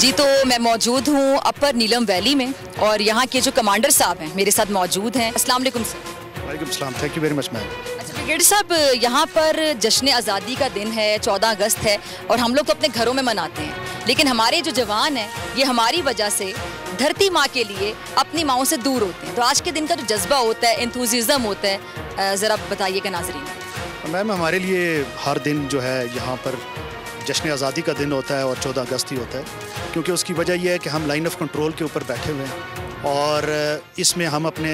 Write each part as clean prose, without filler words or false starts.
जी, तो मैं मौजूद हूँ अपर नीलम वैली में और यहाँ के जो कमांडर साहब हैं मेरे साथ मौजूद हैं। अस्सलाम वालेकुम सर। वालेकुम सलाम, thank you very much ma'am. अच्छा ब्रिगेडियर साहब, यहाँ पर जश्न आज़ादी का दिन है, 14 अगस्त है और हम लोग तो अपने घरों में मनाते हैं, लेकिन हमारे जो जवान हैं ये हमारी वजह से धरती माँ के लिए अपनी माँओं से दूर होते हैं। तो आज के दिन का जो जज्बा होता है, एंथुसियाज्म होता है, ज़रा बताइएगा नाज़रीन। मैम, हमारे लिए हर दिन जो है यहाँ पर जश्न आज़ादी का दिन होता है और 14 अगस्त ही होता है, क्योंकि उसकी वजह यह है कि हम लाइन ऑफ कंट्रोल के ऊपर बैठे हुए हैं और इसमें हम अपने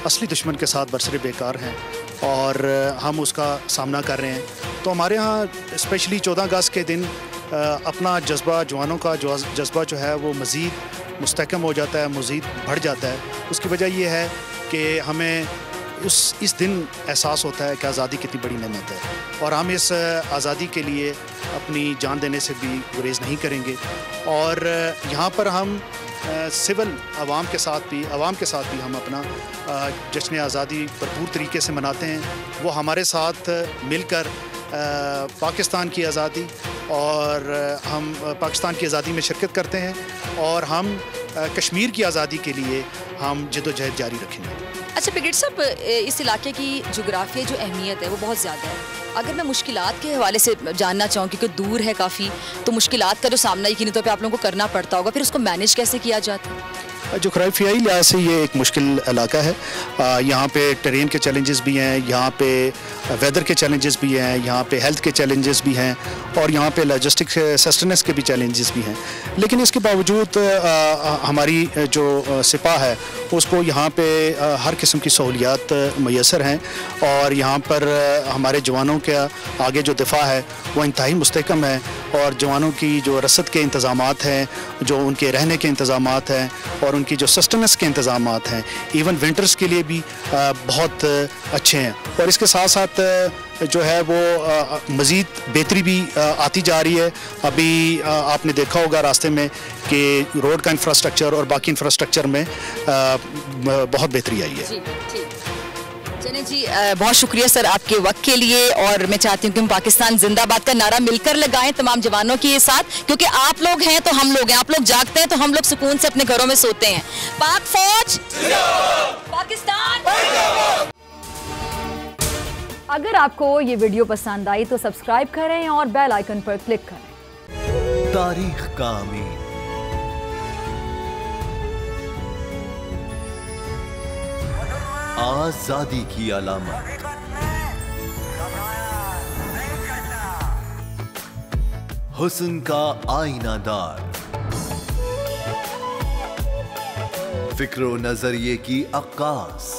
असली दुश्मन के साथ बरसरे बेकार हैं और हम उसका सामना कर रहे हैं। तो हमारे यहाँ स्पेशली 14 अगस्त के दिन अपना जज्बा, जवानों का जज्बा जो है वो मज़ीद मुस्तहकम हो जाता है, मज़ीद बढ़ जाता है। उसकी वजह यह है कि हमें इस दिन एहसास होता है कि आज़ादी कितनी बड़ी नेमत है और हम इस आज़ादी के लिए अपनी जान देने से भी गुरेज नहीं करेंगे। और यहाँ पर हम सिविल आवाम के साथ भी हम अपना जश्न आज़ादी भरपूर तरीके से मनाते हैं। वो हमारे साथ मिलकर पाकिस्तान की आज़ादी और हम पाकिस्तान की आज़ादी में शिरकत करते हैं और हम कश्मीर की आज़ादी के लिए हम जद्दोजहद जारी रखेंगे। अच्छा ब्रिगेडियर साहब, इस इलाके की जोग्राफिया जो अहमियत है वो बहुत ज़्यादा है। अगर मैं मुश्किलात के हवाले से जानना चाहूँ, क्योंकि दूर है काफ़ी, तो मुश्किलात का जो सामना यकीनी तौर पे आप लोगों को करना पड़ता होगा, फिर उसको मैनेज कैसे किया जाता है? जोग्राफियाई लिहाज से ये एक मुश्किल इलाका है। यहाँ पे टेरेन के चैलेंजेस भी हैं, यहाँ पे वेदर के चैलेंजेस भी हैं, यहाँ पे हेल्थ के चैलेंजेस भी हैं और यहाँ पे लॉजिस्टिक सस्टेनेंस के भी चैलेंजेस भी हैं। लेकिन इसके बावजूद हमारी जो सिपा है उसको यहाँ पे हर किस्म की सहूलियात मैसर हैं और यहाँ पर हमारे जवानों के आगे जो दिफा है वो इंतहाई मुस्तहकम है और जवानों की जो रसद के इंतज़ामात हैं, जो उनके रहने के इंतज़ामात हैं और उनकी जो सस्टेनेंस के इंतज़ामात हैं, इवन विंटर्स के लिए भी बहुत अच्छे हैं। और इसके साथ साथ जो है वो मज़ीद बेहतरी भी आती जा रही है। अभी आपने देखा होगा रास्ते में कि रोड का इंफ्रास्ट्रक्चर और बाकी इंफ्रास्ट्रक्चर में बहुत बेहतरी आई है। चलिए जी, बहुत शुक्रिया सर आपके वक्त के लिए और मैं चाहती हूँ कि हम पाकिस्तान जिंदाबाद का नारा मिलकर लगाएं तमाम जवानों के साथ, क्योंकि आप लोग हैं तो हम लोग हैं, आप लोग जागते हैं तो हम लोग सुकून से अपने घरों में सोते हैं। पाक फौज पाकिस्तान। अगर आपको ये वीडियो पसंद आई तो सब्सक्राइब करें और बेल आइकन पर क्लिक करें। तारीख का अमीन, आजादी की अलामत, हुस्न का आईनादार, फिक्रो नजरिए की अक्कास,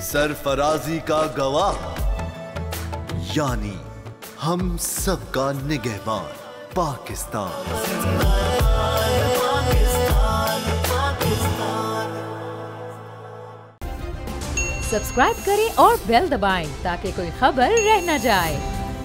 सरफराजी का गवाह, यानी हम सबका निगहबान पाकिस्तान। सब्सक्राइब करें और बेल दबाएं ताकि कोई खबर रह न जाए।